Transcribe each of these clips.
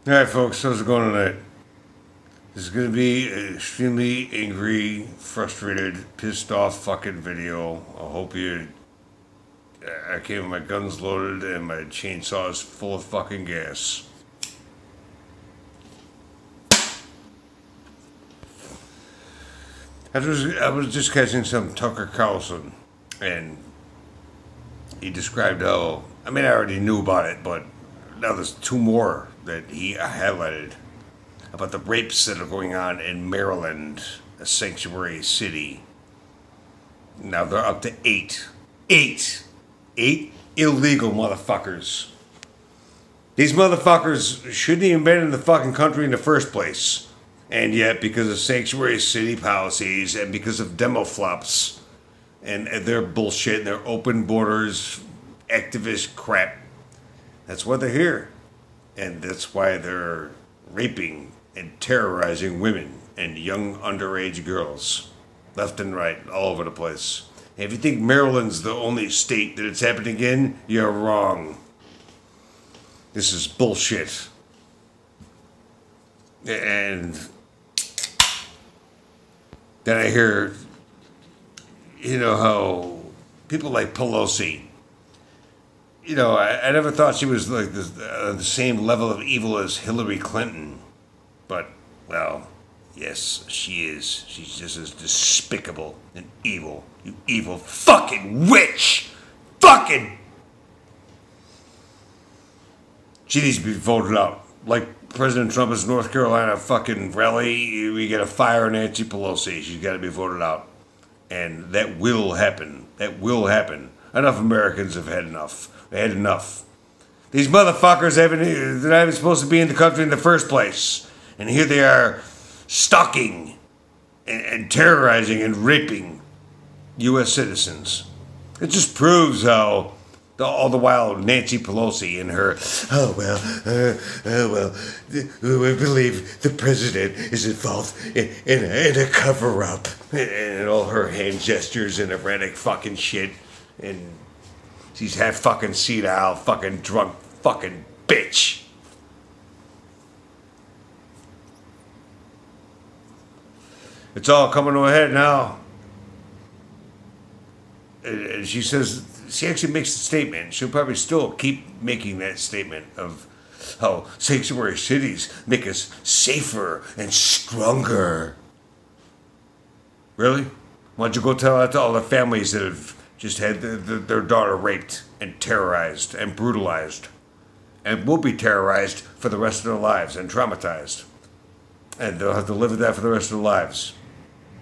Alright, folks, how's it going tonight? This is gonna be an extremely angry, frustrated, pissed off fucking video. I hope you. I came with my guns loaded and my chainsaw is full of fucking gas. I was just catching some Tucker Carlson, and he described how. I mean, I already knew about it, but now there's two more that he highlighted about the rapes that are going on in Maryland, a sanctuary city. Now they're up to 8. 8! 8 illegal motherfuckers. These motherfuckers shouldn't even been in the fucking country in the first place. And yet, because of sanctuary city policies and because of demo flops and their bullshit and their open borders activist crap, that's why they're here. And that's why they're raping and terrorizing women and young underage girls. Left and right, all over the place. And if you think Maryland's the only state that it's happening in, you're wrong. This is bullshit. And then I hear, how people like Pelosi, I never thought she was like the same level of evil as Hillary Clinton. But, well, yes, she is. She's just as despicable and evil. You evil fucking witch! Fucking! She needs to be voted out. Like President Trump's North Carolina fucking rally, we gotta fire Nancy Pelosi. She's gotta be voted out. And that will happen. That will happen. Enough Americans have had enough. They had enough. These motherfuckers they're not even supposed to be in the country in the first place. And here they are stalking and terrorizing and raping U.S. citizens. It just proves how all the while Nancy Pelosi and her, we believe the president is involved in a cover-up. And all her hand gestures and erratic fucking shit. And she's half fucking senile, fucking drunk, fucking bitch. It's all coming to a head now. And she says, she actually makes a statement. She'll probably still keep making that statement of how sanctuary cities make us safer and stronger. Really? Why don't you go tell that to all the families that have just had their daughter raped and terrorized and brutalized and will be terrorized for the rest of their lives and traumatized. And they'll have to live with that for the rest of their lives.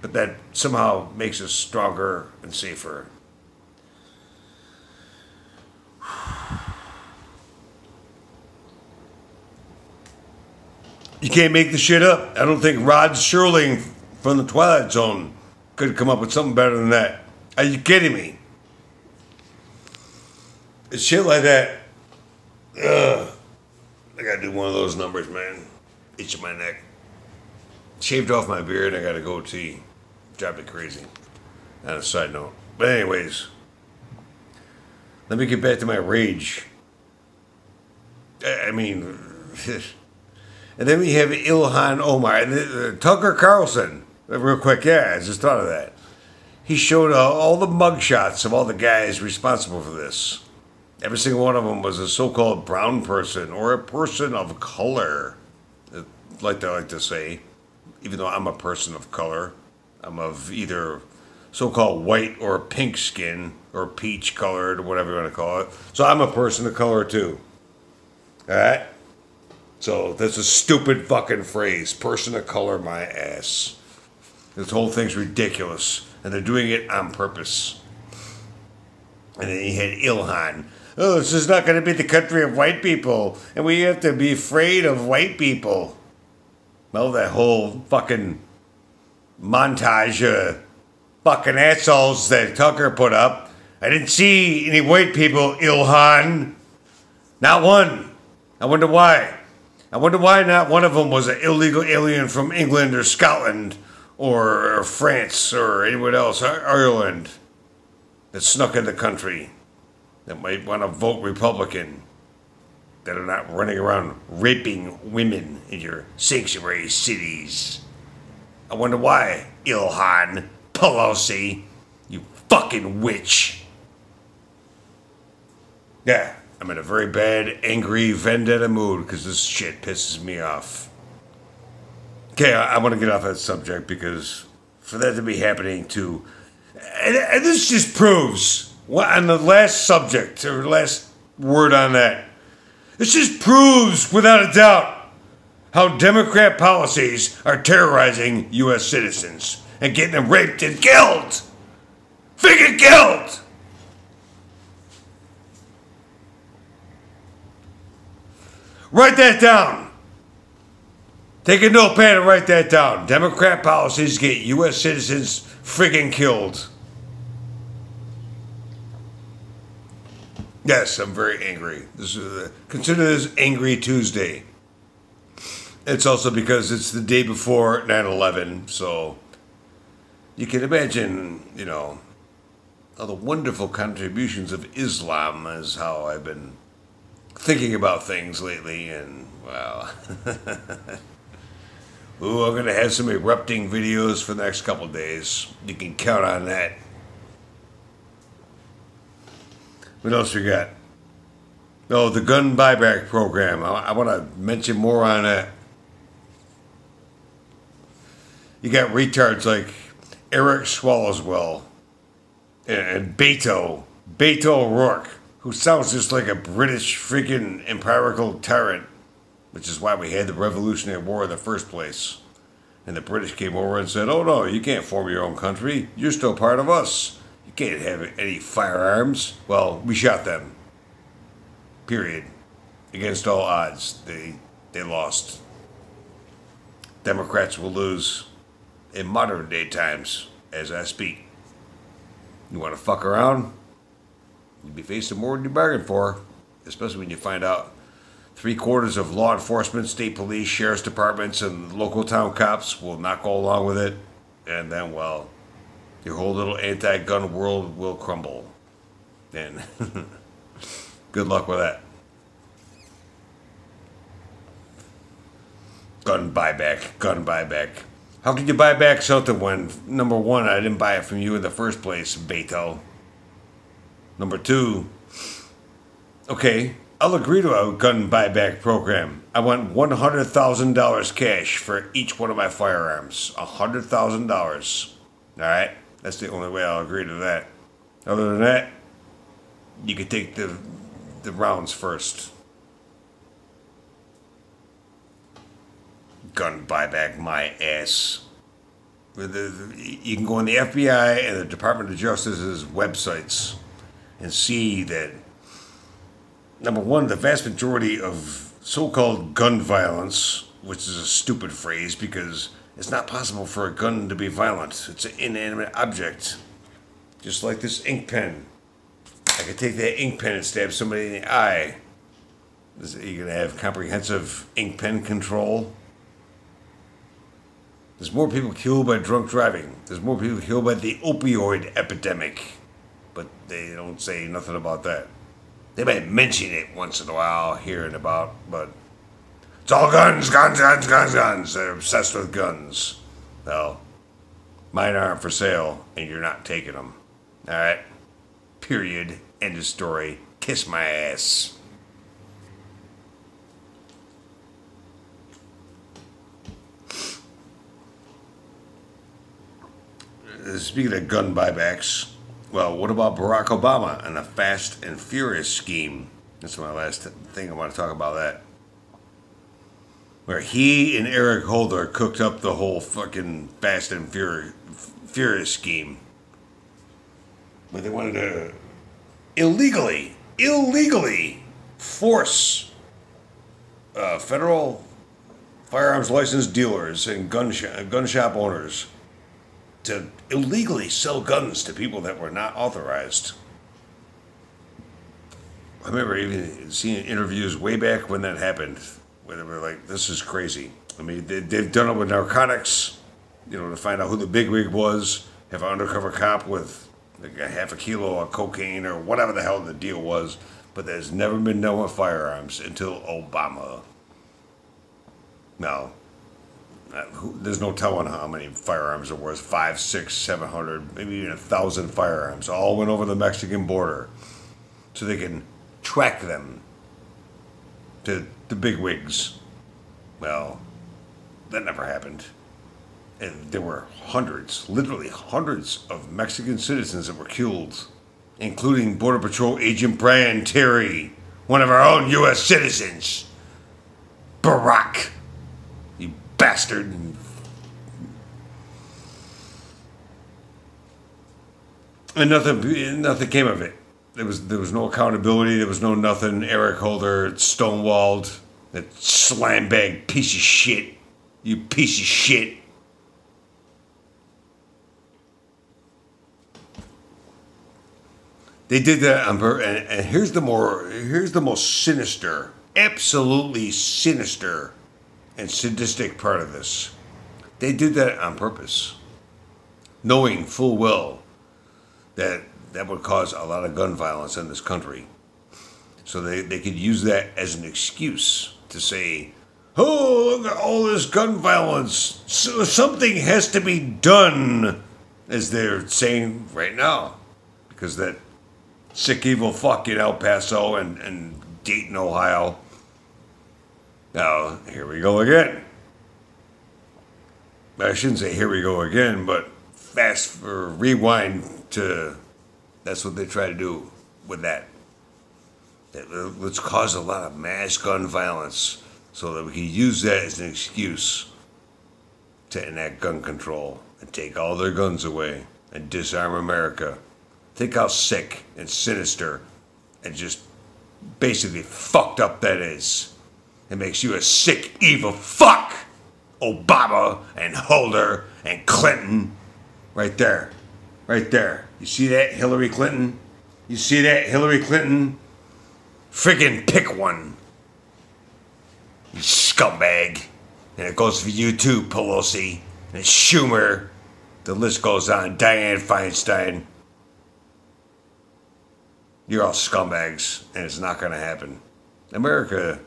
But that somehow makes us stronger and safer. You can't make this shit up. I don't think Rod Serling from the Twilight Zone could come up with something better than that. Are you kidding me? It's shit like that. I gotta do one of those numbers, man. Itch in my neck. Shaved off my beard. I got a goatee. Drive me crazy. On a side note. But anyways, let me get back to my rage. I mean, and then we have Ilhan Omar and Tucker Carlson. Real quick, I just thought of that. He showed all the mugshots of all the guys responsible for this. Every single one of them was a so-called brown person or a person of color. Like I like to say, even though I'm a person of color, I'm of either so-called white or pink skin or peach colored or whatever you want to call it. So I'm a person of color too. All right? So that's a stupid fucking phrase. Person of color, my ass. This whole thing's ridiculous. And they're doing it on purpose. And then you had Ilhan. Oh, this is not going to be the country of white people. And we have to be afraid of white people. Well, that whole fucking montage of fucking assholes that Tucker put up. I didn't see any white people, Ilhan. Not one. I wonder why. I wonder why not one of them was an illegal alien from England or Scotland or France or anywhere else, Ireland, that snuck in the country that might want to vote Republican. that are not running around raping women in your sanctuary cities. I wonder why, Ilhan Pelosi, you fucking witch. Yeah, I'm in a very bad, angry, vendetta mood because this shit pisses me off. Okay, I want to get off that subject because for that to be happening to... And this just proves, on the last subject, or last word on that, this just proves without a doubt how Democrat policies are terrorizing U.S. citizens and getting them raped and killed. Freaking killed! Write that down. Take a notepad and write that down. Democrat policies get U.S. citizens friggin' killed. Yes, I'm very angry. Consider this Angry Tuesday. It's also because it's the day before 9/11, so you can imagine, all the wonderful contributions of Islam is how I've been thinking about things lately, and wow. Ooh, I'm going to have some erupting videos for the next couple days. You can count on that. What else we got? Oh, the gun buyback program. I want to mention more on that. You got retards like Eric Swallowswell and Beto O'Rourke, who sounds just like a British freaking empirical tyrant, which is why we had the Revolutionary War in the first place. And the British came over and said, oh no, you can't form your own country. You're still part of us. You can't have any firearms. Well, we shot them. Period. Against all odds. They lost. Democrats will lose in modern day times as I speak. You want to fuck around? You'll be facing more than you bargained for, especially when you find out 3/4 of law enforcement, state police, sheriff's departments, and local town cops will not go along with it. And then, well, your whole little anti-gun world will crumble. And good luck with that. Gun buyback. How could you buy back something when, number one, I didn't buy it from you in the first place, Beto? Number two, okay, I'll agree to a gun buyback program. I want $100,000 cash for each one of my firearms. $100,000. All right? That's the only way I'll agree to that. Other than that, you can take the rounds first. Gun buyback my ass. You can go on the FBI and the Department of Justice's websites and see that, number one, the vast majority of so-called gun violence, which is a stupid phrase because it's not possible for a gun to be violent. It's an inanimate object. Just like this ink pen. I could take that ink pen and stab somebody in the eye. Are you going to have comprehensive ink pen control? There's more people killed by drunk driving. There's more people killed by the opioid epidemic. But they don't say nothing about that. They might mention it once in a while, here and about, but it's all guns. They're obsessed with guns. Well, mine aren't for sale, and you're not taking them. All right? Period. End of story. Kiss my ass. Speaking of gun buybacks, well, what about Barack Obama and the Fast and Furious scheme? That's my last thing I want to talk about that. Where he and Eric Holder cooked up the whole fucking Fast and Furious scheme. Where they wanted to illegally force federal firearms license dealers and gun shop owners to illegally sell guns to people that were not authorized. I remember even seeing interviews way back when that happened, where they were like, this is crazy. I mean, they've done it with narcotics, to find out who the bigwig was, have an undercover cop with like a half a kilo of cocaine or whatever the hell the deal was. But that has never been done with firearms until Obama. Now, there's no telling how many firearms there was. 5, 6, 700, maybe even 1,000 firearms. All went over the Mexican border so they can track them to the bigwigs. Well, that never happened. And there were hundreds, literally hundreds of Mexican citizens that were killed, including Border Patrol Agent Brian Terry, one of our own U.S. citizens. Barack, you bastard. And nothing came of it. There was no accountability. There was no nothing. Eric Holder stonewalled. That slambag piece of shit. You piece of shit. They did that on purpose. And here's the most sinister, absolutely sinister and sadistic part of this. They did that on purpose, knowing full well that would cause a lot of gun violence in this country. So they could use that as an excuse to say, oh, look at all this gun violence. So something has to be done, as they're saying right now. Because that sick, evil fuck in El Paso and Dayton, Ohio. Now, here we go again. I shouldn't say here we go again, but rewind to, that's what they try to do with that. Let's cause a lot of mass gun violence so that we can use that as an excuse to enact gun control and take all their guns away and disarm America. Think how sick and sinister and just basically fucked up that is. It makes you a sick, evil fuck. Obama and Holder and Clinton. Right there. Right there. You see that, Hillary Clinton? You see that, Hillary Clinton? Friggin' pick one. You scumbag. And it goes for you too, Pelosi. And Schumer. The list goes on. Dianne Feinstein. You're all scumbags, and it's not going to happen. America,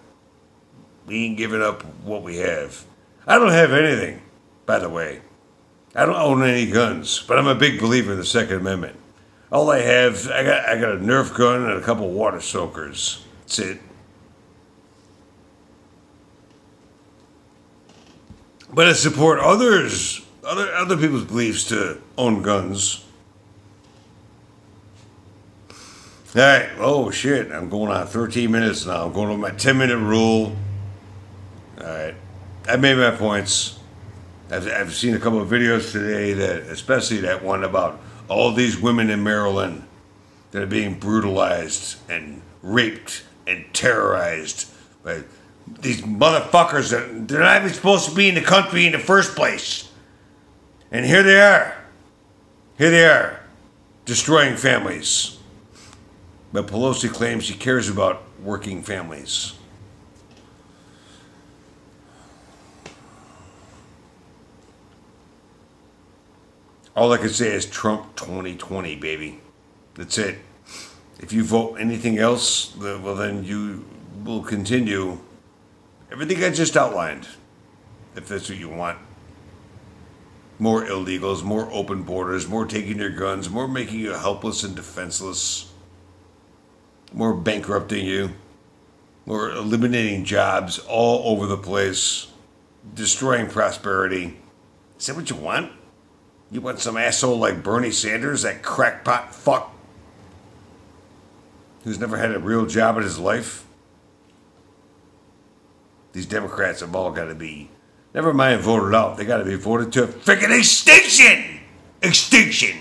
we ain't giving up what we have. I don't have anything, by the way. I don't own any guns, but I'm a big believer in the Second Amendment. All I have, I got a Nerf gun and a couple water soakers. That's it. But I support other people's beliefs to own guns. All right. Oh, shit. I'm going on 13 minutes now. I'm going with my 10-minute rule. All right. I made my points. I've seen a couple of videos today, that, especially that one about all these women in Maryland that are being brutalized and raped and terrorized by these motherfuckers that they're not even supposed to be in the country in the first place. And here they are. Here they are, destroying families. But Pelosi claims she cares about working families. All I can say is Trump 2020, baby. That's it. If you vote anything else, well, then you will continue everything I just outlined, if that's what you want. More illegals, more open borders, more taking your guns, more making you helpless and defenseless, more bankrupting you, more eliminating jobs all over the place, destroying prosperity. Is that what you want? You want some asshole like Bernie Sanders, that crackpot fuck who's never had a real job in his life? These Democrats have all got to be, never mind voted out, they got to be voted to freaking extinction! Extinction!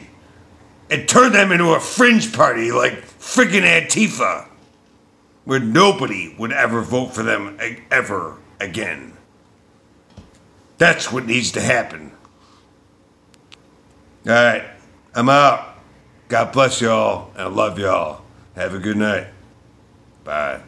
And turn them into a fringe party like freaking Antifa, where nobody would ever vote for them ever again. That's what needs to happen. All right, I'm out. God bless y'all, and I love y'all. Have a good night. Bye.